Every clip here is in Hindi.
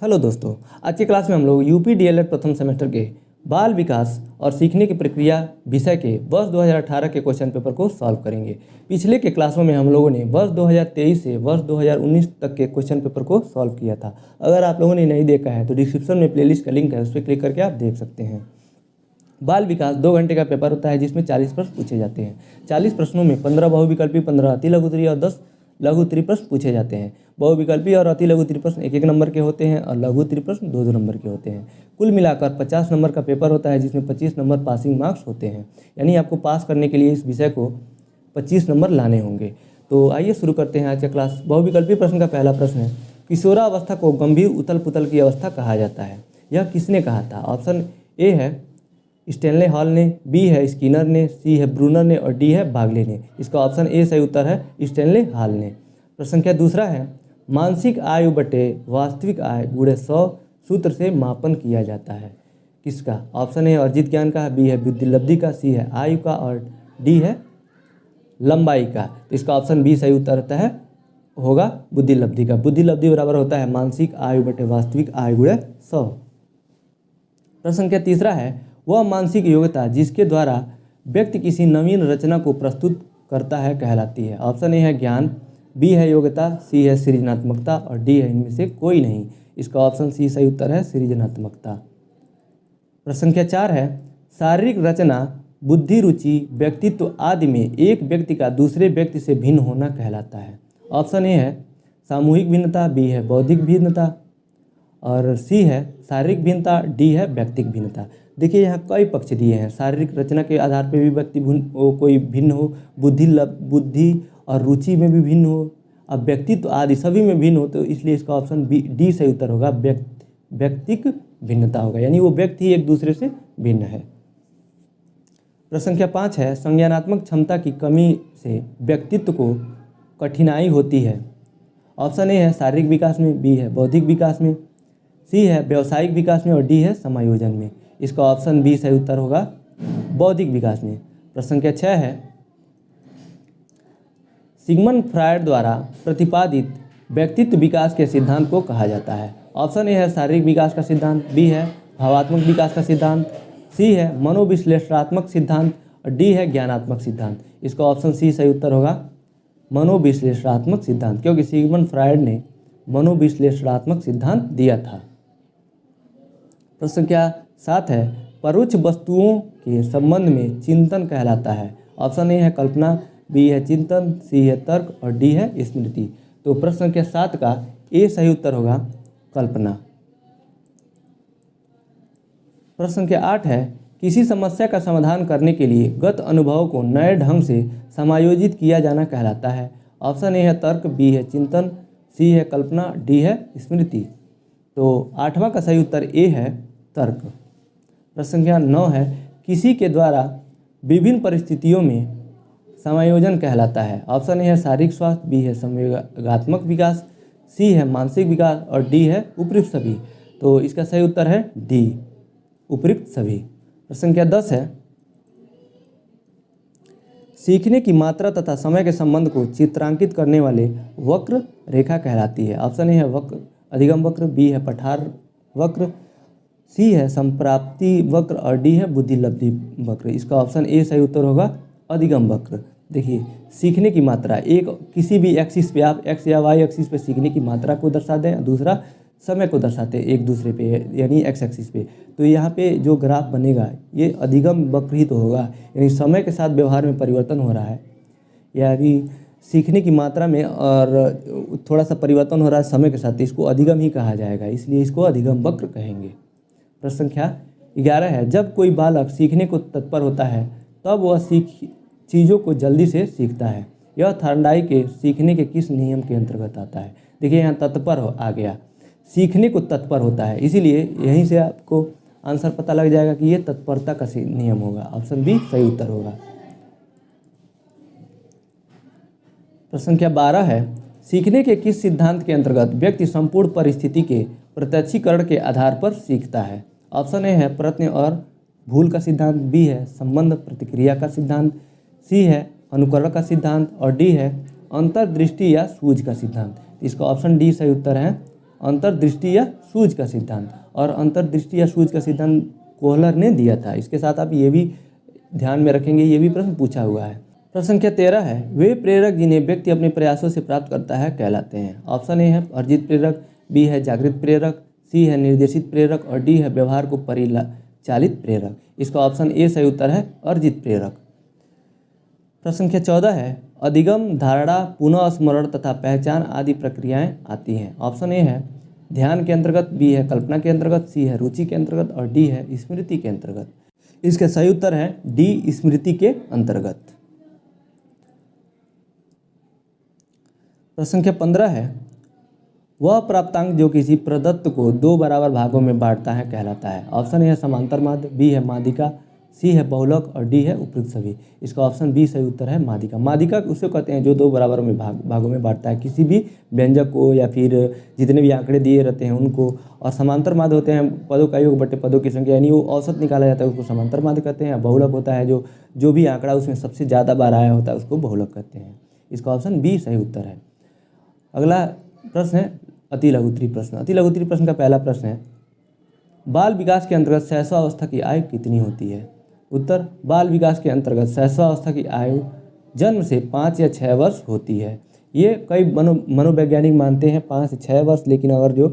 हेलो दोस्तों, आज की क्लास में हम लोग यूपी डीएलएड प्रथम सेमेस्टर के बाल विकास और सीखने की प्रक्रिया विषय के वर्ष 2018 के क्वेश्चन पेपर को सॉल्व करेंगे। पिछले के क्लासों में हम लोगों ने वर्ष 2023 से वर्ष 2019 तक के क्वेश्चन पेपर को सॉल्व किया था। अगर आप लोगों ने नहीं देखा है तो डिस्क्रिप्शन में प्लेलिस्ट का लिंक है, उस पर क्लिक करके आप देख सकते हैं। बाल विकास 2 घंटे का पेपर होता है जिसमें 40 प्रश्न पूछे जाते हैं। 40 प्रश्नों में 15 बहुविकल्पी, 15 अति लघु उत्तरीय और 10 लघु उत्तरीय प्रश्न पूछे जाते हैं। बहुविकल्पी और अति लघु उत्तरीय प्रश्न 1-1 नंबर के होते हैं और लघु उत्तरीय प्रश्न 2-2 नंबर के होते हैं। कुल मिलाकर 50 नंबर का पेपर होता है जिसमें 25 नंबर पासिंग मार्क्स होते हैं। यानी आपको पास करने के लिए इस विषय को 25 नंबर लाने होंगे। तो आइए शुरू करते हैं आज का क्लास। बहुविकल्पी प्रश्न का पहला प्रश्न है, किशोरावस्था को गंभीर उथल पुथल की अवस्था कहा जाता है। यह किसने कहा था? ऑप्शन ए है स्टैनले हॉल ने, बी है स्किनर ने, सी है ब्रूनर ने और डी है बागले ने। इसका ऑप्शन ए सही उत्तर है स्टैनले हॉल ने। प्रश्न संख्या दूसरा है, मानसिक आयु बटे वास्तविक आय गुणे 100 सूत्र से मापन किया जाता है। किसका? ऑप्शन ए अर्जित ज्ञान का, बी है बुद्धि लब्धि का, सी है आयु का और डी है लंबाई का। तो इसका ऑप्शन बी सही उत्तर होता है होगा बुद्धि लब्धि का। बुद्धि लब्धि बराबर होता है मानसिक आयु बटे वास्तविक आय गुणे 100। प्रश्न संख्या तीसरा है, वह मानसिक योग्यता जिसके द्वारा व्यक्ति किसी नवीन रचना को प्रस्तुत करता है कहलाती है। ऑप्शन ए है ज्ञान, बी है योग्यता, सी है सृजनात्मकता और डी है इनमें से कोई नहीं। इसका ऑप्शन सी सही उत्तर है सृजनात्मकता। प्रश्न संख्या 4 है, शारीरिक रचना, बुद्धि, रुचि, व्यक्तित्व आदि में एक व्यक्ति का दूसरे व्यक्ति से भिन्न होना कहलाता है। ऑप्शन ए है सामूहिक भिन्नता, बी है बौद्धिक भिन्नता और सी है शारीरिक भिन्नता, डी है व्यक्तिक भिन्नता। देखिए यहाँ कई पक्ष दिए हैं। शारीरिक रचना के आधार पर भी व्यक्ति कोई भिन्न हो, बुद्धि और रुचि में भी भिन्न हो, अब व्यक्तित्व आदि सभी में भिन्न हो, तो इसलिए इसका ऑप्शन बी डी सही उत्तर होगा व्यक्तिक भिन्नता होगा, यानी वो व्यक्ति ही एक दूसरे से भिन्न है। प्रश्न संख्या 5 है, संज्ञानात्मक क्षमता की कमी से व्यक्तित्व को कठिनाई होती है। ऑप्शन ए है शारीरिक विकास में, बी है बौद्धिक विकास में, सी है व्यावसायिक विकास में और डी है समायोजन में। इसका ऑप्शन बी सही उत्तर होगा बौद्धिक विकास में। प्रश्न संख्या 6 है, सिगमंड फ्रायड द्वारा प्रतिपादित व्यक्तित्व विकास के सिद्धांत को कहा जाता है। ऑप्शन ए है शारीरिक विकास का सिद्धांत, बी है भावात्मक विकास का सिद्धांत, सी है मनोविश्लेषणात्मक सिद्धांत और डी है ज्ञानात्मक सिद्धांत। इसका ऑप्शन सी सही उत्तर होगा मनोविश्लेषणात्मक सिद्धांत, क्योंकि सिगमंड फ्रायड ने मनोविश्लेषणात्मक सिद्धांत दिया था। प्रश्न संख्या 7 है, परोक्ष वस्तुओं के संबंध में चिंतन कहलाता है। ऑप्शन ए है कल्पना, बी है चिंतन, सी है तर्क और डी है स्मृति। तो प्रश्न संख्या 7 का ए सही उत्तर होगा कल्पना। प्रश्न संख्या 8 है, किसी समस्या का समाधान करने के लिए गत अनुभव को नए ढंग से समायोजित किया जाना कहलाता है। ऑप्शन ए है तर्क, बी है चिंतन, सी है कल्पना, डी है स्मृति। तो 8वां का सही उत्तर ए है तर्क। प्रश्न संख्या 9 है, किसी के द्वारा विभिन्न परिस्थितियों में समायोजन कहलाता है। ऑप्शन ए है शारीरिक स्वास्थ्य, बी है संवेगात्मक विकास, सी है मानसिक विकास और डी है उपयुक्त सभी। तो इसका सही उत्तर है डी उपयुक्त सभी। प्रश्न संख्या 10 है, सीखने की मात्रा तथा समय के संबंध को चित्रांकित करने वाले वक्र रेखा कहलाती है। ऑप्शन ए है वक्र अधिगम वक्र, बी है पठार वक्र, सी है संप्राप्ति वक्र और डी है बुद्धि लब्धि वक्र। इसका ऑप्शन ए सही उत्तर होगा अधिगम वक्र। देखिए सीखने की मात्रा, एक किसी भी एक्सिस पे आप एक्स या वाई एक्सिस पे सीखने की मात्रा को दर्शा दें, दूसरा समय को दर्शाते हैं एक दूसरे पे, यानी एक्स एक्सिस पे। तो यहाँ पे जो ग्राफ बनेगा ये अधिगम वक्र ही तो होगा, यानी समय के साथ व्यवहार में परिवर्तन हो रहा है, यानी सीखने की मात्रा में और थोड़ा सा परिवर्तन हो रहा है समय के साथ, तो इसको अधिगम ही कहा जाएगा, इसलिए इसको अधिगम वक्र कहेंगे। प्रश्न संख्या 11 है, जब कोई बालक सीखने को तत्पर होता है तब वह चीज़ों को जल्दी से सीखता है। यह थार्नडाइक के सीखने के किस नियम के अंतर्गत आता है? देखिए यहाँ तत्पर आ गया, सीखने को तत्पर होता है, इसीलिए यहीं से आपको आंसर पता लग जाएगा कि ये तत्परता का नियम होगा। ऑप्शन बी सही उत्तर होगा। प्रश्न संख्या 12 है, सीखने के किस सिद्धांत के अंतर्गत व्यक्ति संपूर्ण परिस्थिति के प्रत्यक्षीकरण के आधार पर सीखता है? ऑप्शन ए है प्रयत्न और भूल का सिद्धांत, बी है संबंध प्रतिक्रिया का सिद्धांत, सी है अनुकरण का सिद्धांत और डी है अंतर्दृष्टि या सूझ का सिद्धांत। इसका ऑप्शन डी सही उत्तर है अंतर्दृष्टि या सूझ का सिद्धांत, और अंतर्दृष्टि या सूझ का सिद्धांत कोहलर ने दिया था। इसके साथ आप ये भी ध्यान में रखेंगे, ये भी प्रश्न पूछा हुआ है। प्रश्न संख्या 13 है, वे प्रेरक जिन्हें व्यक्ति अपने प्रयासों से प्राप्त करता है कहलाते हैं। ऑप्शन ए है अर्जित प्रेरक, बी है जागृत प्रेरक, सी है निर्देशित प्रेरक और डी है व्यवहार को परिचालित प्रेरक। इसका ऑप्शन ए सही उत्तर है अर्जित प्रेरक। प्रश्न संख्या 14 है, अधिगम, धारणा, पुनः स्मरण तथा पहचान आदि प्रक्रियाएं आती हैं। ऑप्शन ए है ध्यान के अंतर्गत, बी है कल्पना के अंतर्गत, सी है रुचि के अंतर्गत और डी है स्मृति के अंतर्गत। इसका सही उत्तर है डी स्मृति के अंतर्गत। प्रश्न संख्या 15 है, वह प्राप्तांक जो किसी प्रदत्त को 2 बराबर भागों में बांटता है कहलाता है। ऑप्शन ए है समांतर माध्य, बी है माध्यिका, सी है बहुलक और डी है उपयुक्त सभी। इसका ऑप्शन बी सही उत्तर है माध्यिका। माध्यिका उसे कहते हैं जो 2 बराबर में भागों में बांटता है किसी भी व्यंजक को या फिर जितने भी आंकड़े दिए रहते हैं उनको। और समांतर माध्य होते हैं पदों का योग बटे पदों की संख्या, यानी वो औसत निकाला जाता है उसको समांतर माध्य कहते हैं। बहुलक होता है जो भी आंकड़ा उसमें सबसे ज़्यादा बार आया होता है उसको बहुलक कहते हैं। इसका ऑप्शन बी सही उत्तर है। अगला प्रश्न है अति लघुत्तरी प्रश्न। अति लघुत्तरी प्रश्न का पहला प्रश्न है, बाल विकास के अंतर्गत शैशवावस्था की आयु कितनी होती है। उत्तर, बाल विकास के अंतर्गत शैशवावस्था की आयु जन्म से 5 या 6 वर्ष होती है। ये कई मनोवैज्ञानिक मानते हैं 5 से 6 वर्ष, लेकिन अगर जो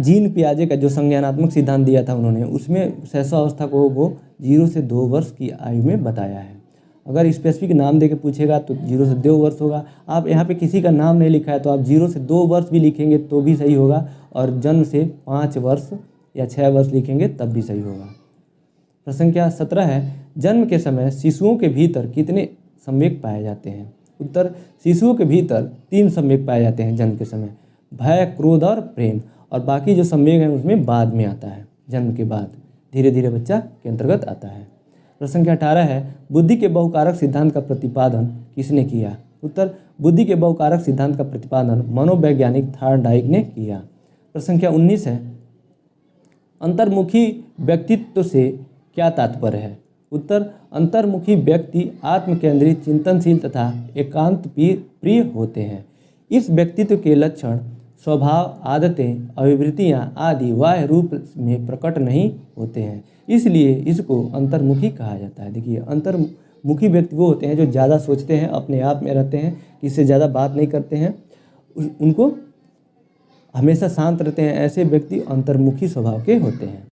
जीन पियाजे का जो संज्ञानात्मक सिद्धांत दिया था उन्होंने, उसमें शैशवावस्था को वो 0 से 2 वर्ष की आयु में बताया है। अगर स्पेसिफिक नाम दे के पूछेगा तो 0 से 2 वर्ष होगा। आप यहाँ पे किसी का नाम नहीं लिखा है तो आप 0 से 2 वर्ष भी लिखेंगे तो भी सही होगा, और जन्म से 5 वर्ष या 6 वर्ष लिखेंगे तब भी सही होगा। प्रश्न संख्या 17 है, जन्म के समय शिशुओं के भीतर कितने संवेग पाए जाते हैं। उत्तर, शिशुओं के भीतर 3 संवेग पाए जाते हैं जन्म के समय, भय, क्रोध और प्रेम, और बाकी जो संवेग हैं उसमें बाद में आता है, जन्म के बाद धीरे धीरे बच्चा के अंतर्गत आता है। प्रश्न संख्या 18 है, बुद्धि के बहुकारक सिद्धांत का प्रतिपादन किसने किया। उत्तर, बुद्धि के बहुकारक सिद्धांत का प्रतिपादन मनोवैज्ञानिक थॉर्नडाइक ने किया। प्रश्न संख्या 19 है, अंतर्मुखी व्यक्तित्व से क्या तात्पर्य है। उत्तर, अंतर्मुखी व्यक्ति आत्मकेंद्रित, चिंतनशील तथा एकांत प्रिय होते हैं। इस व्यक्तित्व के लक्षण, स्वभाव, आदतें, अभिवृत्तियाँ आदि बाह्य रूप में प्रकट नहीं होते हैं, इसलिए इसको अंतर्मुखी कहा जाता है। देखिए, अंतर्मुखी व्यक्ति वो होते हैं जो ज़्यादा सोचते हैं, अपने आप में रहते हैं, किसी से ज़्यादा बात नहीं करते हैं, उनको हमेशा शांत रहते हैं, ऐसे व्यक्ति अंतर्मुखी स्वभाव के होते हैं।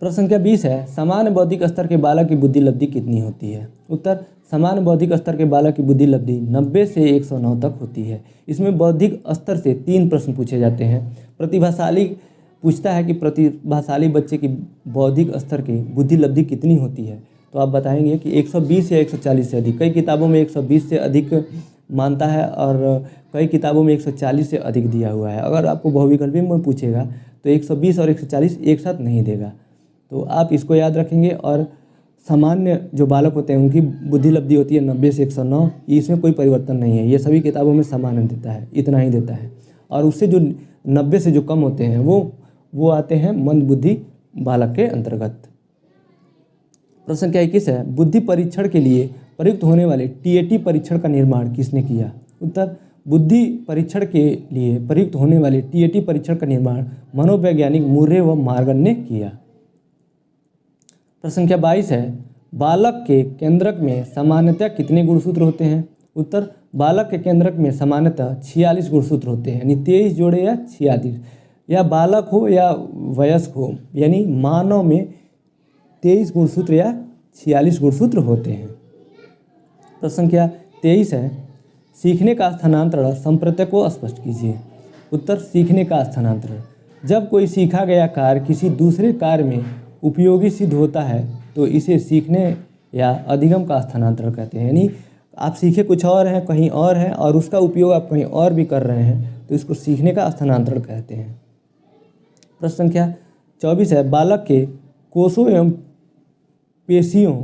प्रश्न संख्या 20 है, सामान्य बौद्धिक स्तर के बालक की बुद्धि लब्धि कितनी होती है। उत्तर, सामान्य बौद्धिक स्तर के बालक की बुद्धि लब्धि 90 से 109 तक होती है। इसमें बौद्धिक स्तर से 3 प्रश्न पूछे जाते हैं। प्रतिभाशाली पूछता है कि प्रतिभाशाली बच्चे की बौद्धिक स्तर की बुद्धि लब्धि कितनी होती है, तो आप बताएंगे कि 120 या 140 से अधिक। कई किताबों में 120 से अधिक मानता है और कई किताबों में 140 से अधिक दिया हुआ है। अगर आपको बहुविकल्पी में पूछेगा तो 120 और 140 एक साथ नहीं देगा, तो आप इसको याद रखेंगे। और सामान्य जो बालक होते हैं उनकी बुद्धि लब्धि होती है 90 से 109, इसमें कोई परिवर्तन नहीं है, ये सभी किताबों में सामान्य देता है, इतना ही देता है। और उससे जो 90 से जो कम होते हैं वो आते हैं मंदबुद्धि बालक के अंतर्गत। प्रश्न संख्या 21 है, बुद्धि परीक्षण के लिए प्रयुक्त होने वाले TAT परीक्षण का निर्माण किसने किया। उत्तर, बुद्धि परीक्षण के लिए प्रयुक्त होने वाले TAT परीक्षण का निर्माण मनोवैज्ञानिक मुर्रे व मॉर्गन ने किया। प्रश्न संख्या 22 है, बालक के केंद्रक में सामान्यतः कितने गुणसूत्र होते हैं। उत्तर, बालक के केंद्रक में सामान्यतः 46 गुणसूत्र होते हैं, यानी 23 जोड़े या 46, या बालक हो या वयस्क हो, यानी मानव में 23 गुणसूत्र या 46 गुणसूत्र होते हैं। प्रश्न संख्या 23 है, सीखने का स्थानांतरण संप्रत्यय को स्पष्ट कीजिए। उत्तर, सीखने का स्थानांतरण, जब कोई सीखा गया कार्य किसी दूसरे कार्य में उपयोगी सिद्ध होता है तो इसे सीखने या अधिगम का स्थानांतरण कहते हैं। यानी आप सीखे कुछ और हैं, कहीं और हैं, और उसका उपयोग आप कहीं और भी कर रहे हैं, तो इसको सीखने का स्थानांतरण कहते हैं। प्रश्न संख्या 24 है, बालक के कोषों एवं पेशियों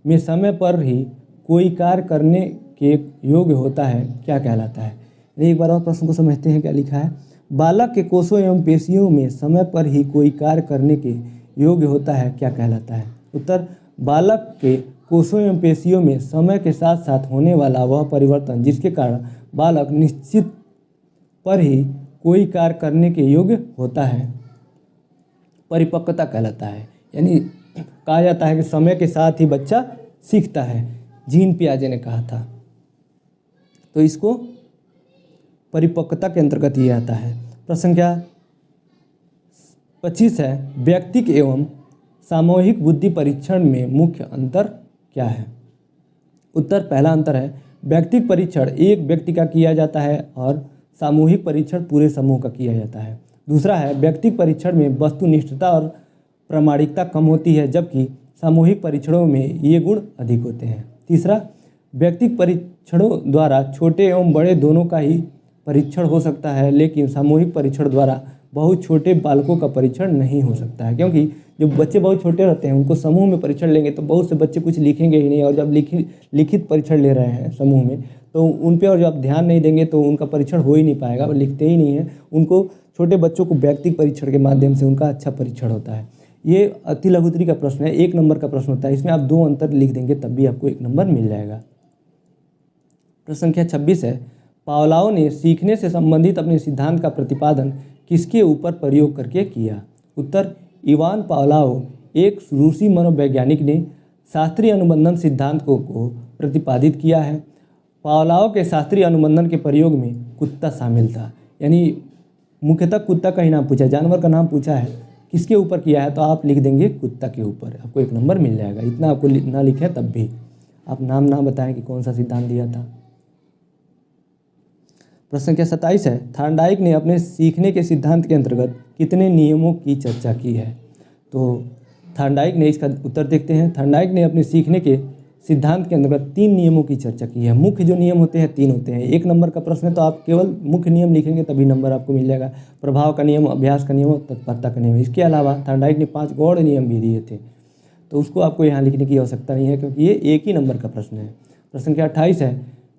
में समय पर ही कोई कार्य करने के योग्य होता है, क्या कहलाता है। एक बार और प्रश्न को समझते हैं क्या लिखा है। बालक के कोषों एवं पेशियों में समय पर ही कोई कार्य करने के योग्य होता है, क्या कहलाता है। उत्तर, बालक के कोषों एवं पेशियों में समय के साथ साथ होने वाला वह परिवर्तन जिसके कारण बालक निश्चित पर ही कोई कार्य करने के योग्य होता है परिपक्वता कहलाता है। यानी कहा जाता है कि समय के साथ ही बच्चा सीखता है, जीन पियाजे ने कहा था। तो इसको परिपक्वता के अंतर्गत ये आता है। प्रश्न संख्या 25 है, व्यक्तिक एवं सामूहिक बुद्धि परीक्षण में मुख्य अंतर क्या है? उत्तर, पहला अंतर है व्यक्तिक परीक्षण एक व्यक्ति का किया जाता है और सामूहिक परीक्षण पूरे समूह का किया जाता है। दूसरा है व्यक्तिक परीक्षण में वस्तुनिष्ठता और प्रामाणिकता कम होती है, जबकि सामूहिक परीक्षणों में ये गुण अधिक होते हैं। तीसरा, व्यक्तिक परीक्षणों द्वारा छोटे एवं बड़े दोनों का ही परीक्षण हो सकता है, लेकिन सामूहिक परीक्षण द्वारा बहुत छोटे बालकों का परीक्षण नहीं हो सकता है, क्योंकि जो बच्चे बहुत छोटे रहते हैं उनको समूह में परीक्षण लेंगे तो बहुत से बच्चे कुछ लिखेंगे ही नहीं, और जब लिखित परीक्षण ले रहे हैं समूह में तो उन पे और जब ध्यान नहीं देंगे तो उनका परीक्षण हो ही नहीं पाएगा, वो लिखते ही नहीं है। उनको छोटे बच्चों को व्यक्तिक परीक्षण के माध्यम से उनका अच्छा परीक्षण होता है। ये अति लघुत्तरी का प्रश्न है, 1 नंबर का प्रश्न होता है, इसमें आप 2 अंतर लिख देंगे तब भी आपको 1 नंबर मिल जाएगा। प्रश्न संख्या 26 है, पावलोव ने सीखने से संबंधित अपने सिद्धांत का प्रतिपादन किसके ऊपर प्रयोग करके किया? उत्तर, इवान पावलोव एक रूसी मनोवैज्ञानिक ने शास्त्रीय अनुबंधन सिद्धांत को प्रतिपादित किया है। पावलोव के शास्त्रीय अनुबंधन के प्रयोग में कुत्ता शामिल था, यानी मुख्यतः कुत्ता का ही नाम पूछा, जानवर का नाम पूछा है, किसके ऊपर किया है तो आप लिख देंगे कुत्ता के ऊपर, आपको 1 नंबर मिल जाएगा। इतना आपको ना लिखें तब भी आप नाम ना बताएं कि कौन सा सिद्धांत दिया था। प्रश्न संख्या 27 है, थॉर्नडाइक ने अपने सीखने के सिद्धांत के अंतर्गत कितने नियमों की चर्चा की है? तो थॉर्नडाइक ने, इसका उत्तर देखते हैं, थॉर्नडाइक ने अपने सीखने के सिद्धांत के अंतर्गत 3 नियमों की चर्चा की है। मुख्य जो नियम होते हैं 3 होते हैं। 1 नंबर का प्रश्न है तो आप केवल मुख्य नियम लिखेंगे तभी नंबर आपको मिल जाएगा। प्रभाव का नियम, अभ्यास का नियम और तत्परता का नियम। इसके अलावा थॉर्नडाइक ने 5 गौड़ नियम भी दिए थे, तो उसको आपको यहाँ लिखने की आवश्यकता नहीं है क्योंकि ये 1 ही नंबर का प्रश्न है। प्रश्न संख्या 28 है,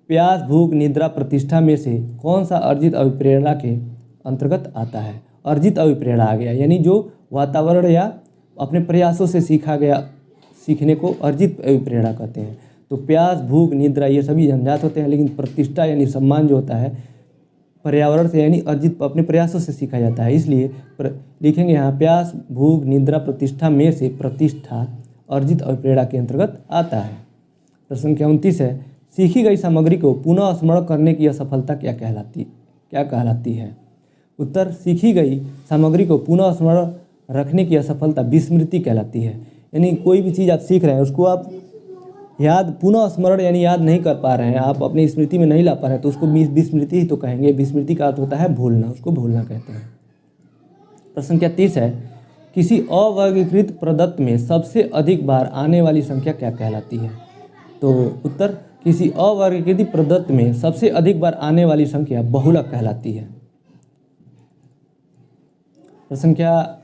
प्यास, भूख, निद्रा, प्रतिष्ठा में से कौन सा अर्जित अभिप्रेरणा के अंतर्गत आता है? अर्जित अभिप्रेरणा आ गया, यानी जो वातावरण या अपने प्रयासों से सीखा गया सीखने को अर्जित अभिप्रेरणा कहते हैं। तो प्यास, भूख, निद्रा ये सभी जन्मजात होते हैं, लेकिन प्रतिष्ठा यानी सम्मान जो होता है पर्यावरण से यानी अर्जित अपने प्रयासों से सीखा जाता है। इसलिए लिखेंगे यहाँ प्यास, भूख, निद्रा, प्रतिष्ठा में से प्रतिष्ठा अर्जित अभिप्रेरणा के अंतर्गत आता है। प्रश्न संख्या 29 है, सीखी गई सामग्री को पुनः स्मरण करने की असफलता क्या कहलाती है? उत्तर, सीखी गई सामग्री को पुनः स्मरण रखने की असफलता विस्मृति कहलाती है। यानी कोई भी चीज़ आप सीख रहे हैं उसको आप पुनः स्मरण यानी याद नहीं कर पा रहे हैं, आप अपनी स्मृति में नहीं ला पा रहे हैं तो उसको विस्मृति ही तो कहेंगे। विस्मृति का अर्थ होता है भूलना, उसको भूलना कहते हैं। प्रश्न संख्या 30 है, किसी अवर्गीकृत प्रदत्त में सबसे अधिक बार आने वाली संख्या क्या कहलाती है? तो उत्तर, किसी अवर्गीकृत प्रदत्त में सबसे अधिक बार आने वाली संख्या बहुलक कहलाती है। प्रश्न संख्या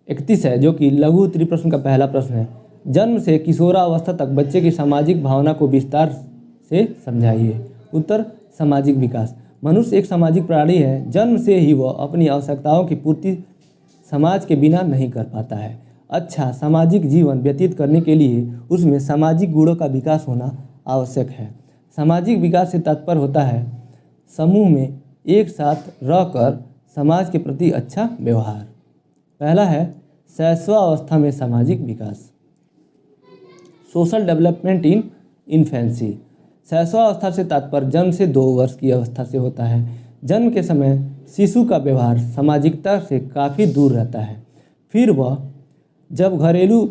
31 है, जो कि लघु उत्तरी प्रश्न का पहला प्रश्न है, जन्म से किशोरावस्था तक बच्चे की सामाजिक भावना को विस्तार से समझाइए। उत्तर, सामाजिक विकास। मनुष्य एक सामाजिक प्राणी है, जन्म से ही वह अपनी आवश्यकताओं की पूर्ति समाज के बिना नहीं कर पाता है। अच्छा सामाजिक जीवन व्यतीत करने के लिए उसमें सामाजिक गुणों का विकास होना आवश्यक है। सामाजिक विकास से तात्पर्य होता है समूह में एक साथ रहकर समाज के प्रति अच्छा व्यवहार। पहला है शैशवावस्था में सामाजिक विकास, सोशल डेवलपमेंट इन इन्फेंसी। शैशवावस्था से तात्पर्य जन्म से 2 वर्ष की अवस्था से होता है। जन्म के समय शिशु का व्यवहार सामाजिकता से काफ़ी दूर रहता है। फिर वह जब घरेलू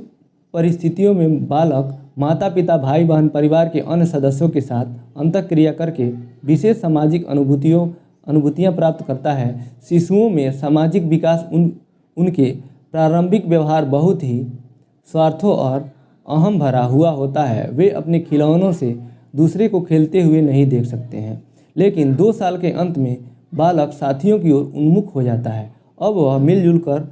परिस्थितियों में बालक माता पिता, भाई बहन, परिवार के अन्य सदस्यों के साथ अंतःक्रिया करके विशेष सामाजिक अनुभूतियाँ प्राप्त करता है। शिशुओं में सामाजिक विकास उनके प्रारंभिक व्यवहार बहुत ही स्वार्थों और अहम भरा हुआ होता है। वे अपने खिलौनों से दूसरे को खेलते हुए नहीं देख सकते हैं, लेकिन 2 साल के अंत में बालक साथियों की ओर उन्मुख हो जाता है। अब वह मिलजुल कर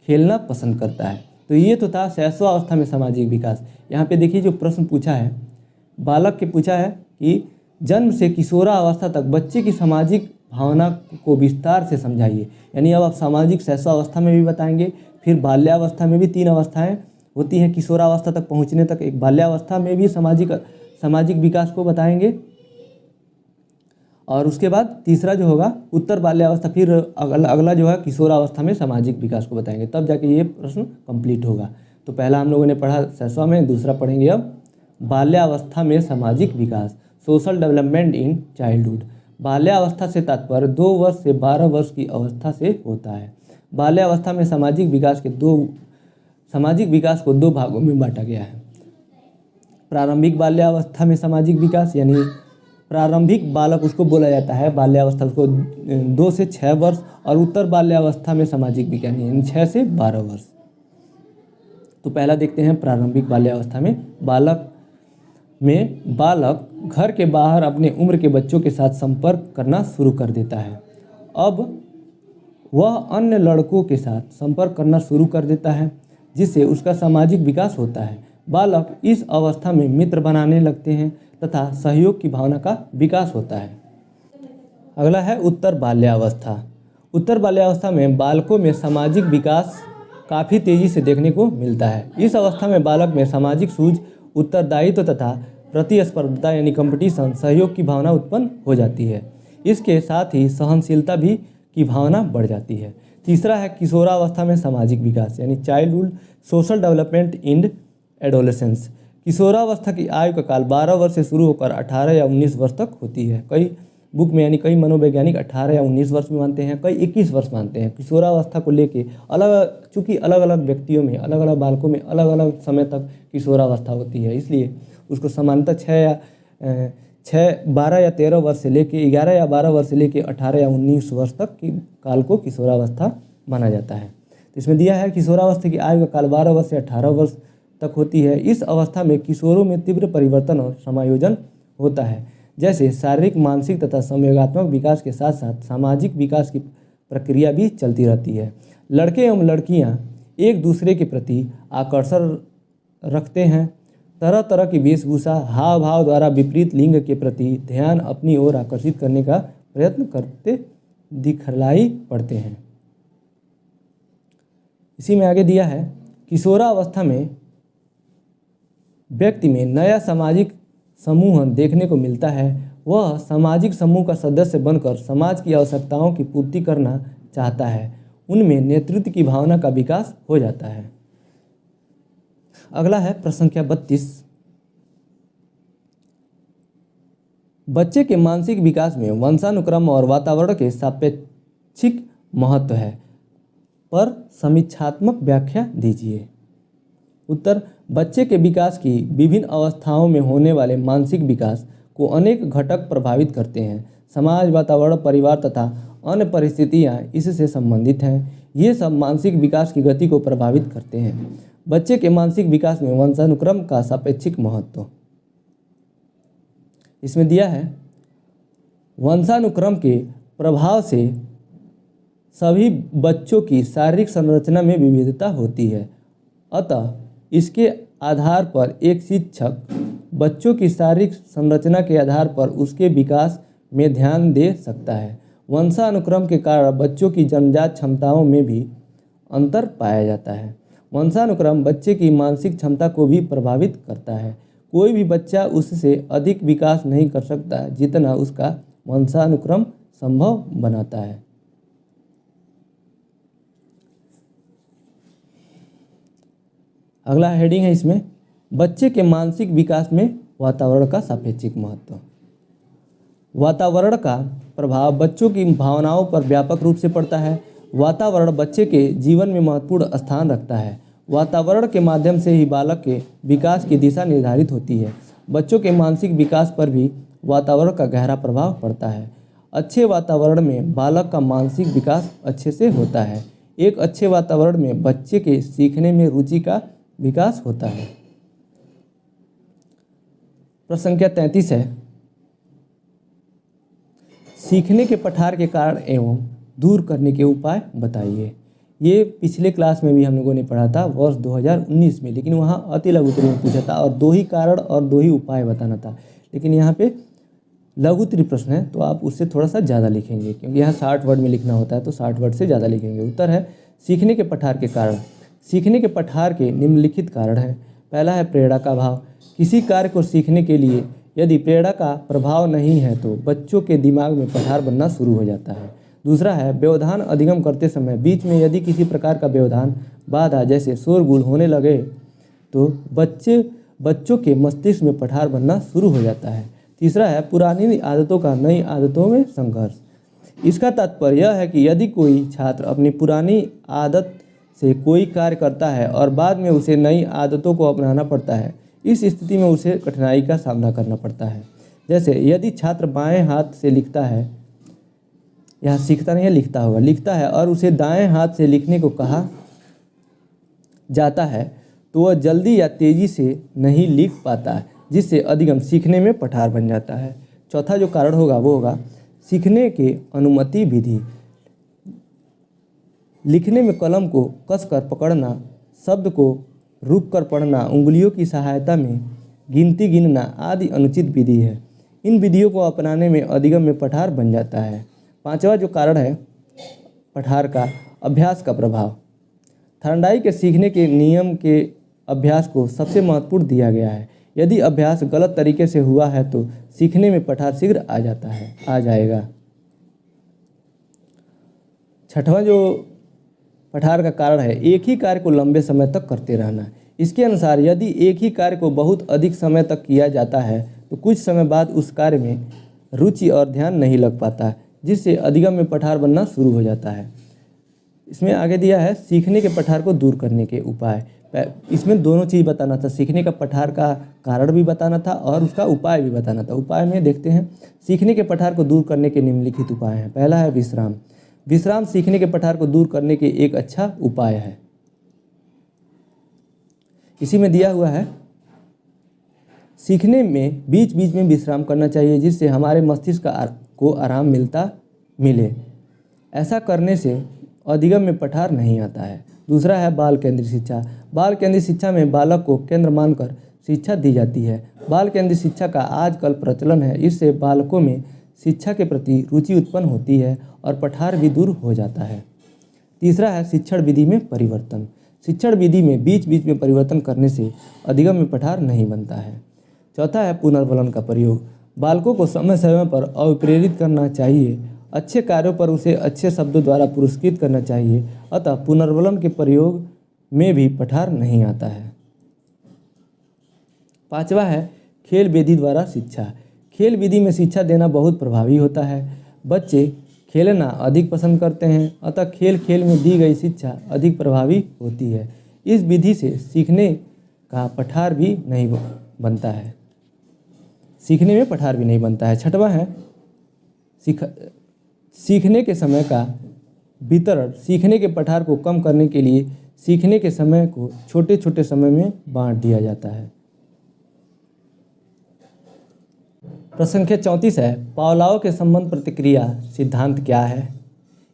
खेलना पसंद करता है। तो ये तो था शैशवावस्था में सामाजिक विकास। यहाँ पे देखिए जो प्रश्न पूछा है, बालक के पूछा है कि जन्म से किशोरावस्था तक बच्चे की सामाजिक भावना को विस्तार से समझाइए। यानी अब आप सामाजिक शैशवावस्था में भी बताएंगे, फिर बाल्यावस्था में भी 3 अवस्थाएं होती हैं किशोरावस्था तक पहुँचने तक, एक बाल्यावस्था में भी सामाजिक विकास को बताएंगे और उसके बाद तीसरा जो होगा उत्तर बाल्यावस्था, फिर अगला जो है किशोरावस्था में सामाजिक विकास को बताएंगे, तब जाके ये प्रश्न कंप्लीट होगा। तो पहला हम लोगों ने पढ़ा सरसवा में, दूसरा पढ़ेंगे अब बाल्यावस्था में सामाजिक विकास, सोशल डेवलपमेंट इन चाइल्डहुड। बाल्यावस्था से तात्पर्य 2 वर्ष से 12 वर्ष की अवस्था से होता है। बाल्यावस्था में सामाजिक विकास को 2 भागों में बांटा गया है। प्रारंभिक बाल्यावस्था में सामाजिक विकास, यानी प्रारंभिक बालक उसको बोला जाता है, बाल्यावस्था उसको 2 से 6 वर्ष, और उत्तर बाल्यावस्था में सामाजिक विकास यानी 6 से 12 वर्ष। तो पहला देखते हैं प्रारंभिक बाल्यावस्था में बालक घर के बाहर अपने उम्र के बच्चों के साथ संपर्क करना शुरू कर देता है। अब वह अन्य लड़कों के साथ संपर्क करना शुरू कर देता है, जिससे उसका सामाजिक विकास होता है। बालक इस अवस्था में मित्र बनाने लगते हैं तथा सहयोग की भावना का विकास होता है। अगला है उत्तर बाल्यावस्था। उत्तर बाल्यावस्था में बालकों में सामाजिक विकास काफ़ी तेज़ी से देखने को मिलता है। इस अवस्था में बालक में सामाजिक सूझ, उत्तरदायित्व तथा प्रतिस्पर्धा यानी कंपटीशन, सहयोग की भावना उत्पन्न हो जाती है। इसके साथ ही सहनशीलता भी की भावना बढ़ जाती है। तीसरा है किशोरावस्था में सामाजिक विकास, यानी childhood social development in adolescence. किशोरावस्था की आयु का काल 12 वर्ष से शुरू होकर 18 या 19 वर्ष तक होती है। कई बुक में यानी कई मनोवैज्ञानिक 18 या 19 वर्ष में मानते हैं, कई 21 वर्ष मानते हैं। किशोरावस्था को लेके चूँकि अलग अलग व्यक्तियों में, अलग अलग बालकों में अलग अलग समय तक किशोरावस्था होती है, इसलिए उसको सामान्यतः 12 या 13 वर्ष से लेके 11 या 12 वर्ष से लेके 18 या 19 वर्ष तक की काल को किशोरावस्था माना जाता है। तो इसमें दिया है किशोरावस्था की आयु का काल 12 वर्ष से 18 वर्ष तक होती है। इस अवस्था में किशोरों में तीव्र परिवर्तन और समायोजन होता है, जैसे शारीरिक, मानसिक तथा संवेगात्मक विकास के साथ साथ सामाजिक विकास की प्रक्रिया भी चलती रहती है। लड़के एवं लड़कियां एक दूसरे के प्रति आकर्षण रखते हैं। तरह तरह की वेशभूषा, हाव भाव द्वारा विपरीत लिंग के प्रति ध्यान अपनी ओर आकर्षित करने का प्रयत्न करते दिखलाई पड़ते हैं। इसी में आगे दिया है किशोरावस्था में व्यक्ति में नया सामाजिक समूह देखने को मिलता है। वह सामाजिक समूह का सदस्य बनकर समाज की आवश्यकताओं की पूर्ति करना चाहता है। उनमें नेतृत्व की भावना का विकास हो जाता है। अगला है प्रश्न संख्या 32। बच्चे के मानसिक विकास में वंशानुक्रम और वातावरण के सापेक्षिक महत्व है, पर समीक्षात्मक व्याख्या दीजिए। उत्तर, बच्चे के विकास की विभिन्न अवस्थाओं में होने वाले मानसिक विकास को अनेक घटक प्रभावित करते हैं। समाज, वातावरण, परिवार तथा अन्य परिस्थितियां इससे संबंधित हैं। ये सब मानसिक विकास की गति को प्रभावित करते हैं। बच्चे के मानसिक विकास में वंशानुक्रम का सापेक्षिक महत्व इसमें दिया है। वंशानुक्रम के प्रभाव से सभी बच्चों की शारीरिक संरचना में विविधता होती है। अतः इसके आधार पर एक शिक्षक बच्चों की शारीरिक संरचना के आधार पर उसके विकास में ध्यान दे सकता है। वंशानुक्रम के कारण बच्चों की जन्मजात क्षमताओं में भी अंतर पाया जाता है। वंशानुक्रम बच्चे की मानसिक क्षमता को भी प्रभावित करता है। कोई भी बच्चा उससे अधिक विकास नहीं कर सकता जितना उसका वंशानुक्रम संभव बनाता है। अगला हेडिंग है इसमें, बच्चे के मानसिक विकास में वातावरण का सापेक्षिक महत्व। वातावरण का प्रभाव बच्चों की भावनाओं पर व्यापक रूप से पड़ता है। वातावरण बच्चे के जीवन में महत्वपूर्ण स्थान रखता है। वातावरण के माध्यम से ही बालक के विकास की दिशा निर्धारित होती है। बच्चों के मानसिक विकास पर भी वातावरण का गहरा प्रभाव पड़ता है। अच्छे वातावरण में बालक का मानसिक विकास अच्छे से होता है। एक अच्छे वातावरण में बच्चे के सीखने में रुचि का विकास होता है। प्रश्न संख्या 33 है, सीखने के पठार के कारण एवं दूर करने के उपाय बताइए। ये पिछले क्लास में भी हम लोगों ने पढ़ा था वर्ष 2019 में, लेकिन वहाँ अति लघु उत्तरीय में पूछा था और 2 ही कारण और 2 ही उपाय बताना था। लेकिन यहाँ पे लघु उत्तरीय प्रश्न है तो आप उससे थोड़ा सा ज़्यादा लिखेंगे, क्योंकि यहाँ 60 वर्ड में लिखना होता है तो 60 वर्ड से ज़्यादा लिखेंगे। उत्तर है सीखने के पठार के कारण। सीखने के पठार के निम्नलिखित कारण हैं। पहला है प्रेरणा का अभाव। किसी कार्य को सीखने के लिए यदि प्रेरणा का प्रभाव नहीं है तो बच्चों के दिमाग में पठार बनना शुरू हो जाता है। दूसरा है व्यवधान अधिगम करते समय बीच में यदि किसी प्रकार का व्यवधान बाधा जैसे शोरगुल होने लगे तो बच्चों के मस्तिष्क में पठार बनना शुरू हो जाता है। तीसरा है पुरानी आदतों का नई आदतों में संघर्ष। इसका तात्पर्य यह है कि यदि कोई छात्र अपनी पुरानी आदत से कोई कार्य करता है और बाद में उसे नई आदतों को अपनाना पड़ता है, इस स्थिति में उसे कठिनाई का सामना करना पड़ता है। जैसे यदि छात्र बाएं हाथ से लिखता है, यहाँ सीखता नहीं है, लिखता होगा, लिखता है और उसे दाएं हाथ से लिखने को कहा जाता है तो वह जल्दी या तेज़ी से नहीं लिख पाता है, जिससे अधिगम सीखने में पठार बन जाता है। चौथा जो कारण होगा वो होगा सीखने के अनुमति विधि। लिखने में कलम को कसकर पकड़ना, शब्द को रुककर पढ़ना, उंगलियों की सहायता में गिनती गिनना आदि अनुचित विधि है। इन विधियों को अपनाने में अधिगम में पठार बन जाता है। पांचवा जो कारण है पठार का, अभ्यास का प्रभाव। थॉर्नडाइक के सीखने के नियम के अभ्यास को सबसे महत्वपूर्ण दिया गया है। यदि अभ्यास गलत तरीके से हुआ है तो सीखने में पठार शीघ्र आ जाएगा। छठवां जो पठार का कारण है एक ही कार्य को लंबे समय तक करते रहना। इसके अनुसार यदि एक ही कार्य को बहुत अधिक समय तक किया जाता है तो कुछ समय बाद उस कार्य में रुचि और ध्यान नहीं लग पाता, जिससे अधिगम में पठार बनना शुरू हो जाता है। इसमें आगे दिया है सीखने के पठार को दूर करने के उपाय। इसमें दोनों चीज़ बताना था, सीखने का पठार का कारण भी बताना था और उसका उपाय भी बताना था। उपाय में देखते हैं सीखने के पठार को दूर करने के निम्नलिखित उपाय हैं। पहला है विश्राम। विश्राम सीखने के पठार को दूर करने के एक अच्छा उपाय है। इसी में दिया हुआ है सीखने में बीच बीच में विश्राम करना चाहिए, जिससे हमारे मस्तिष्क को आराम मिले। ऐसा करने से अधिगम में पठार नहीं आता है। दूसरा है बाल केंद्रित शिक्षा। बाल केंद्रित शिक्षा में बालक को केंद्र मानकर शिक्षा दी जाती है। बाल केंद्रित शिक्षा का आजकल प्रचलन है। इससे बालकों में शिक्षा के प्रति रुचि उत्पन्न होती है और पठार भी दूर हो जाता है। तीसरा है शिक्षण विधि में परिवर्तन। शिक्षण विधि में बीच बीच में परिवर्तन करने से अधिगम में पठार नहीं बनता है। चौथा है पुनर्बलन का प्रयोग। बालकों को समय समय पर अभिप्रेरित करना चाहिए। अच्छे कार्यों पर उसे अच्छे शब्दों द्वारा पुरस्कृत करना चाहिए। अतः पुनर्बलन के प्रयोग में भी पठार नहीं आता है। पांचवा है खेल विधि द्वारा शिक्षा। खेल विधि में शिक्षा देना बहुत प्रभावी होता है। बच्चे खेलना अधिक पसंद करते हैं, अतः खेल खेल में दी गई शिक्षा अधिक प्रभावी होती है। इस विधि से सीखने का पठार भी नहीं बनता है, सीखने में पठार भी नहीं बनता है। छठवां है सीखने के समय का वितरण। सीखने के पठार को कम करने के लिए सीखने के समय को छोटे छोटे समय में बांट दिया जाता है। प्रश्न संख्या 34 है पावलोव के संबंध प्रतिक्रिया सिद्धांत क्या है।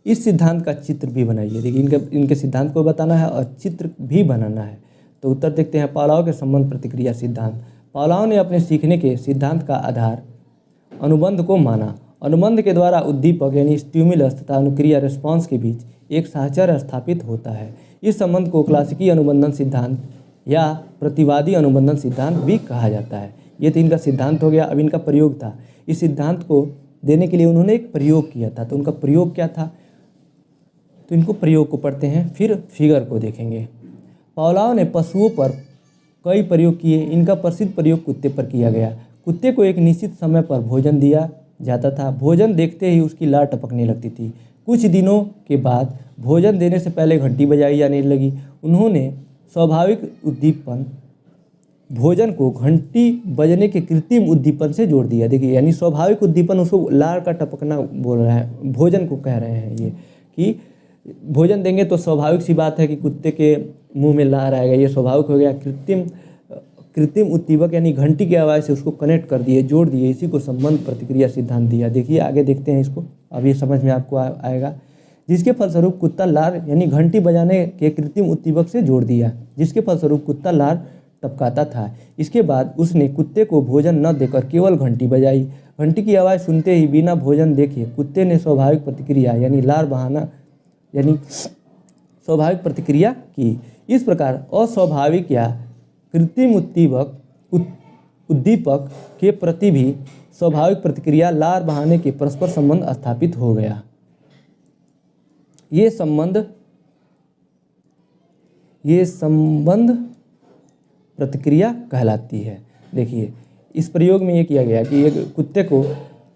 इस सिद्धांत का चित्र भी बनाइए। देखिए इनके सिद्धांत को बताना है और चित्र भी बनाना है। तो उत्तर देखते हैं पावलोव के संबंध प्रतिक्रिया सिद्धांत। पावलोव ने अपने सीखने के सिद्धांत का आधार अनुबंध को माना। अनुबंध के द्वारा उद्दीपक यानी स्टिमुलस तथा अनुक्रिया रिस्पॉन्स के बीच एक साहचर्य स्थापित होता है। इस संबंध को क्लासिकी अनुबंधन सिद्धांत या प्रतिवादी अनुबंधन सिद्धांत भी कहा जाता है। ये तो इनका सिद्धांत हो गया। अब इनका प्रयोग था। इस सिद्धांत को देने के लिए उन्होंने एक प्रयोग किया था। तो उनका प्रयोग क्या था, तो इनको प्रयोग को पढ़ते हैं फिर फिगर को देखेंगे। पावलोव ने पशुओं पर कई प्रयोग किए। इनका प्रसिद्ध प्रयोग कुत्ते पर किया गया। कुत्ते को एक निश्चित समय पर भोजन दिया जाता था। भोजन देखते ही उसकी लार टपकने लगती थी। कुछ दिनों के बाद भोजन देने से पहले घंटी बजाई जाने लगी। उन्होंने स्वाभाविक उद्दीपन भोजन को घंटी बजने के कृत्रिम उद्दीपन से जोड़ दिया। देखिए यानी स्वाभाविक उद्दीपन उसको लार का टपकना बोल रहा है, भोजन को कह रहे हैं ये कि भोजन देंगे तो स्वाभाविक सी बात है कि कुत्ते के मुंह में लार आएगा, ये स्वाभाविक हो गया। कृत्रिम उद्दीपक यानी घंटी की आवाज़ से उसको कनेक्ट कर दिए, जोड़ दिए। इसी को संबंध प्रतिक्रिया सिद्धांत दिया। देखिए आगे देखते हैं इसको, अब ये समझ में आपको आएगा। जिसके फलस्वरूप कुत्ता लार यानी घंटी बजाने के कृत्रिम उद्दीपक से जोड़ दिया, जिसके फलस्वरूप कुत्ता लार टपकाता था। इसके बाद उसने कुत्ते को भोजन न देकर केवल घंटी बजाई। घंटी की आवाज़ सुनते ही बिना भोजन देखे कुत्ते ने स्वाभाविक प्रतिक्रिया यानी लार बहाना यानी स्वाभाविक प्रतिक्रिया की। इस प्रकार अस्वाभाविक या कृत्रिम उद्दीपक के प्रति भी स्वाभाविक प्रतिक्रिया लार बहाने के परस्पर संबंध स्थापित हो गया। ये संबंध प्रतिक्रिया कहलाती है। देखिए, इस प्रयोग में ये किया गया कि एक कुत्ते को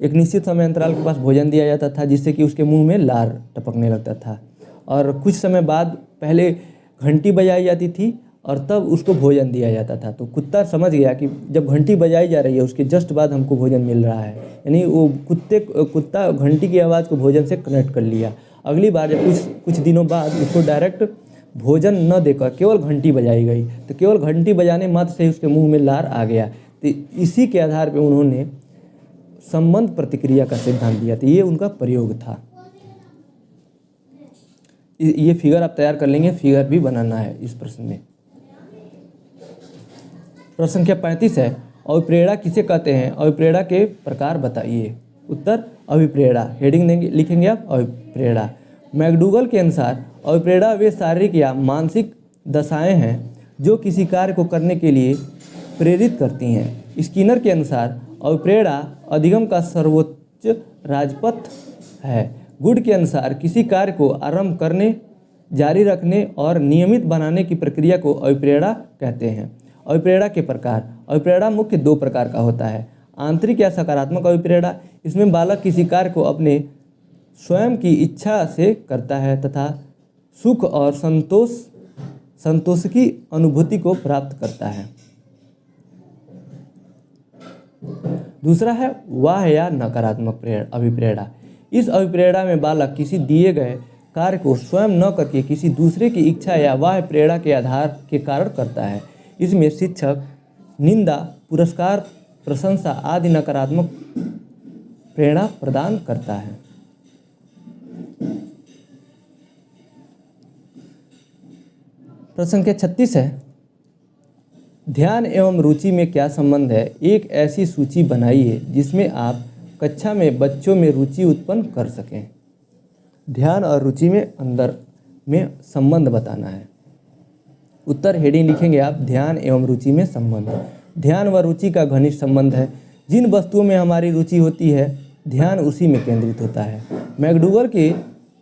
एक निश्चित समय अंतराल के पास भोजन दिया जाता था, जिससे कि उसके मुंह में लार टपकने लगता था, और कुछ समय बाद पहले घंटी बजाई जाती थी और तब उसको भोजन दिया जाता था। तो कुत्ता समझ गया कि जब घंटी बजाई जा रही है उसके जस्ट बाद हमको भोजन मिल रहा है, यानी वो कुत्ता घंटी की आवाज़ को भोजन से कनेक्ट कर लिया। अगली बार जब कुछ दिनों बाद उसको डायरेक्ट भोजन न देकर केवल घंटी बजाई गई, तो केवल घंटी बजाने मात्र से ही उसके मुंह में लार आ गया। तो इसी के आधार पर उन्होंने संबंध प्रतिक्रिया का सिद्धांत दिया। तो ये उनका प्रयोग था। ये फिगर आप तैयार कर लेंगे, फिगर भी बनाना है इस प्रश्न में। प्रश्न संख्या 35 है, अभिप्रेरणा किसे कहते हैं? अभिप्रेरणा के प्रकार बताइए। उत्तर अभिप्रेरणा, हेडिंग देंगे, लिखेंगे आप अभिप्रेरणा। मैकडूगल के अनुसार अभिप्रेरणा वे शारीरिक या मानसिक दशाएं हैं जो किसी कार्य को करने के लिए प्रेरित करती हैं। स्किनर के अनुसार अभिप्रेरणा अधिगम का सर्वोच्च राजपथ है। गुड के अनुसार किसी कार्य को आरंभ करने, जारी रखने और नियमित बनाने की प्रक्रिया को अभिप्रेरणा कहते हैं। अभिप्रेरणा के प्रकार, अभिप्रेरणा मुख्य 2 प्रकार का होता है। आंतरिक या सकारात्मक अभिप्रेरणा, इसमें बालक किसी कार्य को अपने स्वयं की इच्छा से करता है तथा सुख और संतोष की अनुभूति को प्राप्त करता है। दूसरा है वाह या नकारात्मक अभिप्रेरणा। इस अभिप्रेरणा में बालक किसी दिए गए कार्य को स्वयं न करके किसी दूसरे की इच्छा या वाह प्रेरणा के आधार के कारण करता है। इसमें शिक्षक निंदा, पुरस्कार, प्रशंसा आदि नकारात्मक प्रेरणा प्रदान करता है। प्रश्न संख्या 36 है, ध्यान एवं रुचि में क्या संबंध है? एक ऐसी सूची बनाइए जिसमें आप कक्षा में बच्चों में रुचि उत्पन्न कर सकें। ध्यान और रुचि में अंदर में संबंध बताना है। उत्तर हेडिंग लिखेंगे आप, ध्यान एवं रुचि में संबंध। ध्यान व रुचि का घनिष्ठ संबंध है। जिन वस्तुओं में हमारी रुचि होती है, ध्यान उसी में केंद्रित होता है। मैकडूगल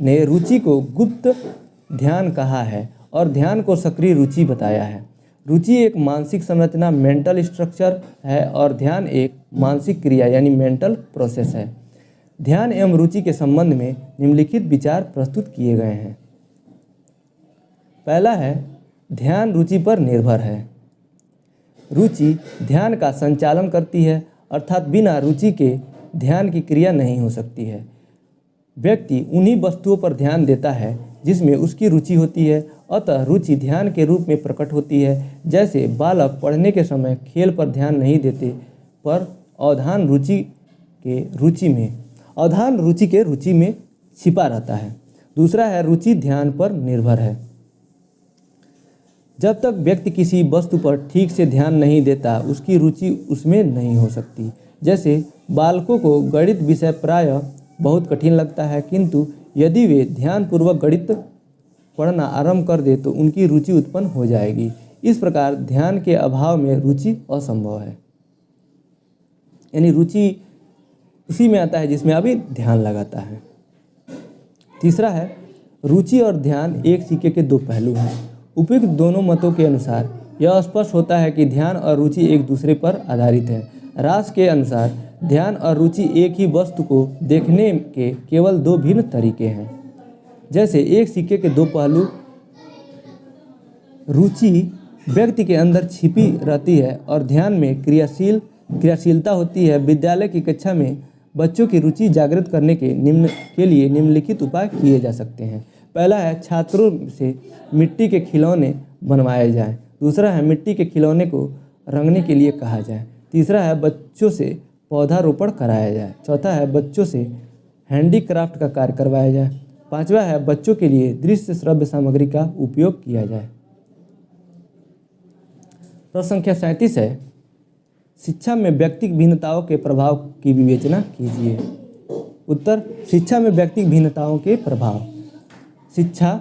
ने रुचि को गुप्त ध्यान कहा है और ध्यान को सक्रिय रुचि बताया है। रुचि एक मानसिक संरचना, मेंटल स्ट्रक्चर है, और ध्यान एक मानसिक क्रिया यानी मेंटल प्रोसेस है। ध्यान एवं रुचि के संबंध में निम्नलिखित विचार प्रस्तुत किए गए हैं। पहला है, ध्यान रुचि पर निर्भर है। रुचि ध्यान का संचालन करती है, अर्थात बिना रुचि के ध्यान की क्रिया नहीं हो सकती है। व्यक्ति उन्हीं वस्तुओं पर ध्यान देता है जिसमें उसकी रुचि होती है, अतः रुचि ध्यान के रूप में प्रकट होती है। जैसे बालक पढ़ने के समय खेल पर ध्यान नहीं देते, पर अवधान रुचि के रुचि में छिपा रहता है। दूसरा है, रुचि ध्यान पर निर्भर है। जब तक व्यक्ति किसी वस्तु पर ठीक से ध्यान नहीं देता, उसकी रुचि उसमें नहीं हो सकती। जैसे बालकों को गणित विषय प्रायः बहुत कठिन लगता है, किंतु यदि वे ध्यानपूर्वक गणित पढ़ना आरंभ कर दे तो उनकी रुचि उत्पन्न हो जाएगी। इस प्रकार ध्यान के अभाव में रुचि असंभव है। यानी रुचि उसी में आता है जिसमें अभी ध्यान लगाता है। तीसरा है, रुचि और ध्यान एक सिक्के के 2 पहलू हैं। उपयुक्त दोनों मतों के अनुसार यह स्पष्ट होता है कि ध्यान और रुचि एक दूसरे पर आधारित है। रास के अनुसार ध्यान और रुचि एक ही वस्तु को देखने के केवल 2 भिन्न तरीके हैं। जैसे एक सिक्के के 2 पहलू, रुचि व्यक्ति के अंदर छिपी रहती है और ध्यान में क्रियाशीलता होती है। विद्यालय की कक्षा में बच्चों की रुचि जागृत करने के लिए निम्नलिखित उपाय किए जा सकते हैं। पहला है, छात्रों से मिट्टी के खिलौने बनवाए जाएं। दूसरा है, मिट्टी के खिलौने को रंगने के लिए कहा जाए। तीसरा है, बच्चों से पौधारोपण कराया जाए। चौथा है, बच्चों से हैंडीक्राफ्ट का कार्य करवाया जाए। पांचवा है, बच्चों के लिए दृश्य श्रव्य सामग्री का उपयोग किया जाए। प्रश्न संख्या 37 है, शिक्षा में व्यक्तिगत भिन्नताओं के प्रभाव की विवेचना कीजिए। उत्तर, शिक्षा में व्यक्तिगत भिन्नताओं के प्रभाव। शिक्षा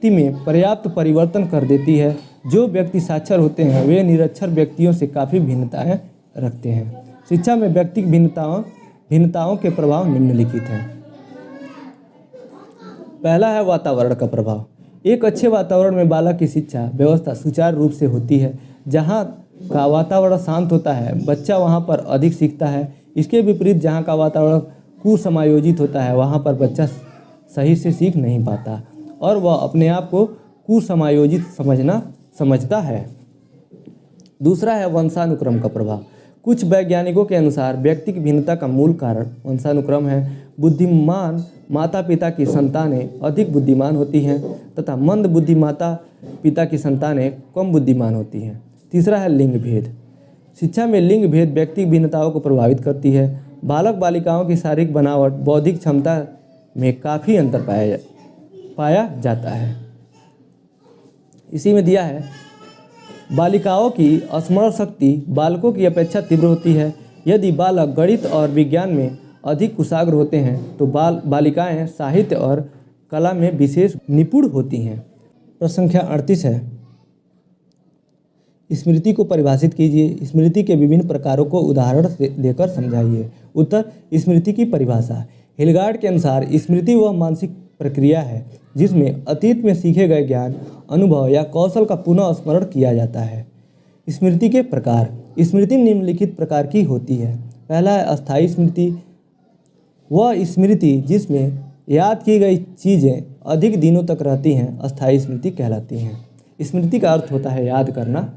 व्यक्ति में पर्याप्त परिवर्तन कर देती है। जो व्यक्ति साक्षर होते हैं वे निरक्षर व्यक्तियों से काफ़ी भिन्नताएं रखते हैं। शिक्षा में व्यक्तिगत भिन्नताओं के प्रभाव निम्नलिखित हैं। पहला है वातावरण का प्रभाव। एक अच्छे वातावरण में बालक की शिक्षा व्यवस्था सुचारू रूप से होती है। जहाँ का वातावरण शांत होता है बच्चा वहाँ पर अधिक सीखता है। इसके विपरीत जहाँ का वातावरण कुसमायोजित होता है वहाँ पर बच्चा सही से सीख नहीं पाता और वह अपने आप को कुसमायोजित समझता है। दूसरा है वंशानुक्रम का प्रभाव। कुछ वैज्ञानिकों के अनुसार व्यक्ति की भिन्नता का मूल कारण वंशानुक्रम है। बुद्धिमान माता पिता की संतानें अधिक बुद्धिमान होती हैं तथा मंद बुद्धि माता पिता की संतानें कम बुद्धिमान होती हैं। तीसरा है लिंग भेद। शिक्षा में लिंग भेद व्यक्ति की भिन्नताओं को प्रभावित करती है। बालक बालिकाओं की शारीरिक बनावट बौद्धिक क्षमता में काफ़ी अंतर पाया जाता है। इसी में दिया है बालिकाओं की स्मरण शक्ति बालकों की अपेक्षा तीव्र होती है। यदि बालक गणित और विज्ञान में अधिक कुशाग्र होते हैं तो बालिकाएं साहित्य और कला में विशेष निपुण होती हैं। प्रश्न संख्या 38 है। स्मृति को परिभाषित कीजिए। स्मृति के विभिन्न प्रकारों को उदाहरण से देकर समझाइए। उत्तर स्मृति की परिभाषा। हिलगार्ड के अनुसार स्मृति वह मानसिक प्रक्रिया है जिसमें अतीत में सीखे गए ज्ञान अनुभव या कौशल का पुनः स्मरण किया जाता है। स्मृति के प्रकार। स्मृति निम्नलिखित प्रकार की होती है। पहला है अस्थायी स्मृति। वह स्मृति जिसमें याद की गई चीज़ें अधिक दिनों तक रहती हैं अस्थायी स्मृति कहलाती हैं। स्मृति का अर्थ होता है याद करना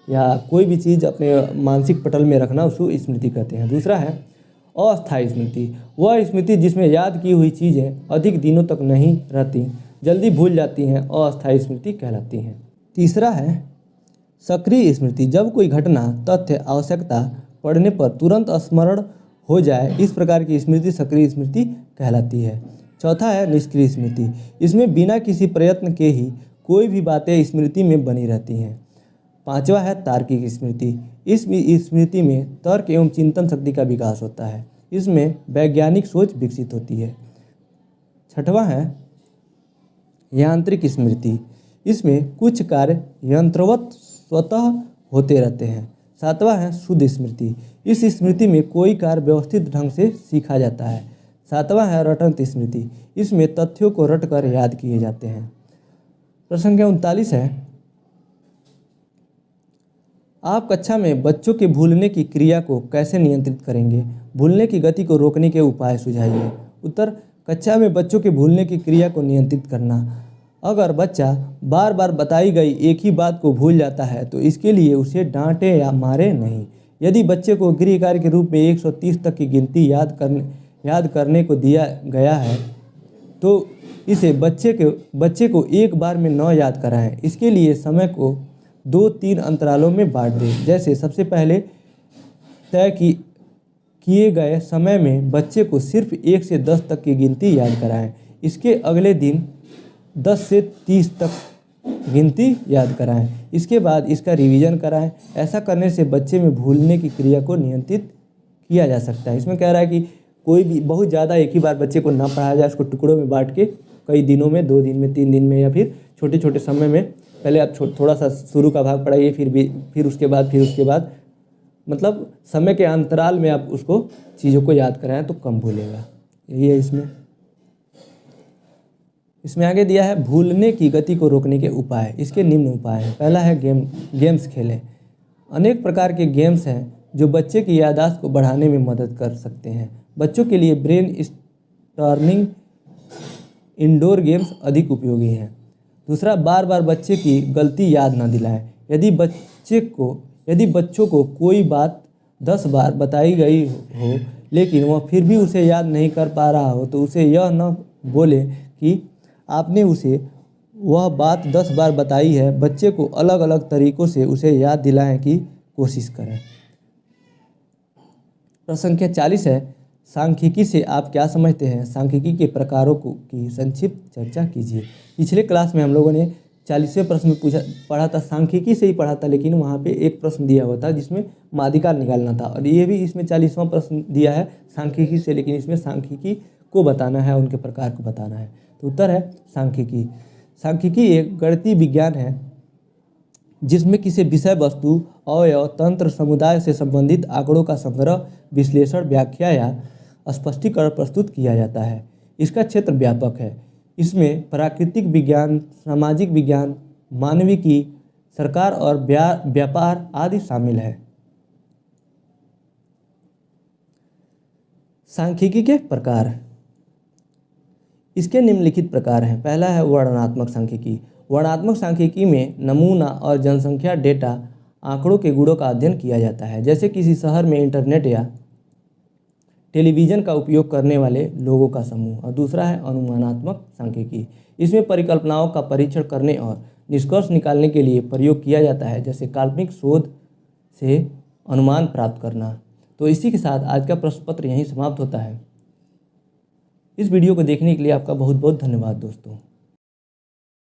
या कोई भी चीज़ अपने मानसिक पटल में रखना, उसको स्मृति कहते हैं। दूसरा है अस्थायी स्मृति। वह स्मृति जिसमें याद की हुई चीज़ें अधिक दिनों तक नहीं रहती, जल्दी भूल जाती हैं, अस्थायी स्मृति कहलाती हैं। तीसरा है सक्रिय स्मृति। जब कोई घटना तथ्य आवश्यकता पड़ने पर तुरंत स्मरण हो जाए, इस प्रकार की स्मृति सक्रिय स्मृति कहलाती है। चौथा है निष्क्रिय स्मृति। इसमें बिना किसी प्रयत्न के ही कोई भी बातें स्मृति में बनी रहती हैं। पांचवा है तार्किक स्मृति। इस स्मृति में तर्क एवं चिंतन शक्ति का विकास होता है। इसमें वैज्ञानिक सोच विकसित होती है। छठवां है यांत्रिक स्मृति। इसमें कुछ कार्य यंत्रवत स्वतः होते रहते हैं। सातवां है शुद्ध स्मृति। इस स्मृति में कोई कार्य व्यवस्थित ढंग से सीखा जाता है। सातवां है रटंत स्मृति। इसमें तथ्यों को रटकर याद किए जाते हैं। प्रश्न संख्या 39 है। आप कक्षा में बच्चों के भूलने की क्रिया को कैसे नियंत्रित करेंगे? भूलने की गति को रोकने के उपाय सुझाइए। उत्तर कक्षा में बच्चों के भूलने की क्रिया को नियंत्रित करना। अगर बच्चा बार बार बताई गई एक ही बात को भूल जाता है तो इसके लिए उसे डांटे या मारे नहीं। यदि बच्चे को गृह कार्य के रूप में 130 तक की गिनती याद करने को दिया गया है तो इसे बच्चे को एक बार में न याद कराएं। इसके लिए समय को 2-3 अंतरालों में बांट दें। जैसे सबसे पहले तय किए गए समय में बच्चे को सिर्फ 1 से 10 तक की गिनती याद कराएं। इसके अगले दिन 10 से 30 तक गिनती याद कराएं। इसके बाद इसका रिवीजन कराएं। ऐसा करने से बच्चे में भूलने की क्रिया को नियंत्रित किया जा सकता है। इसमें कह रहा है कि कोई भी बहुत ज़्यादा एक ही बार बच्चे को ना पढ़ाया जाए, उसको टुकड़ों में बांट के कई दिनों में, 2 दिन में, 3 दिन में या फिर छोटे छोटे समय में पहले आप थोड़ा सा शुरू का भाग पढ़ाइए, फिर उसके बाद मतलब समय के अंतराल में आप उसको चीज़ों को याद कराएं तो कम भूलेगा। यही है इसमें आगे दिया है भूलने की गति को रोकने के उपाय। इसके निम्न उपाय हैं। पहला है गेम्स खेलें। अनेक प्रकार के गेम्स हैं जो बच्चे की याददाश्त को बढ़ाने में मदद कर सकते हैं। बच्चों के लिए ब्रेन स्टॉर्मिंग इंडोर गेम्स अधिक उपयोगी हैं। दूसरा, बार बार बच्चे की गलती याद न दिलाएं। यदि बच्चों को कोई बात 10 बार बताई गई हो लेकिन वह फिर भी उसे याद नहीं कर पा रहा हो तो उसे यह न बोले कि आपने उसे वह बात 10 बार बताई है। बच्चे को अलग अलग तरीक़ों से उसे याद दिलाने की कोशिश करें। प्रश्न संख्या 40 है। सांख्यिकी से आप क्या समझते हैं? सांख्यिकी के प्रकारों की संक्षिप्त चर्चा कीजिए। पिछले क्लास में हम लोगों ने 40वें प्रश्न में पढ़ा था, सांख्यिकी से ही पढ़ा था, लेकिन वहाँ पे एक प्रश्न दिया हुआ था जिसमें माध्यिका निकालना था, और ये भी इसमें 40वां प्रश्न दिया है सांख्यिकी से, लेकिन इसमें सांख्यिकी को बताना है, उनके प्रकार को बताना है। तो उत्तर है सांख्यिकी। सांख्यिकी एक गणितीय विज्ञान है जिसमें किसी विषय वस्तु, अवयव, तंत्र, समुदाय से संबंधित आंकड़ों का संग्रह, विश्लेषण, व्याख्या या स्पष्टीकरण प्रस्तुत किया जाता है। इसका क्षेत्र व्यापक है। इसमें प्राकृतिक विज्ञान, सामाजिक विज्ञान, मानविकी, सरकार और व्यापार आदि शामिल है। सांख्यिकी के प्रकार। इसके निम्नलिखित प्रकार हैं। पहला है वर्णनात्मक सांख्यिकी। वर्णनात्मक सांख्यिकी में नमूना और जनसंख्या डेटा आंकड़ों के गुणों का अध्ययन किया जाता है, जैसे किसी शहर में इंटरनेट या टेलीविज़न का उपयोग करने वाले लोगों का समूह। और दूसरा है अनुमानात्मक सांख्यिकी। इसमें परिकल्पनाओं का परीक्षण करने और निष्कर्ष निकालने के लिए प्रयोग किया जाता है, जैसे काल्पनिक शोध से अनुमान प्राप्त करना। तो इसी के साथ आज का प्रश्न पत्र यहीं समाप्त होता है। इस वीडियो को देखने के लिए आपका बहुत बहुत धन्यवाद दोस्तों।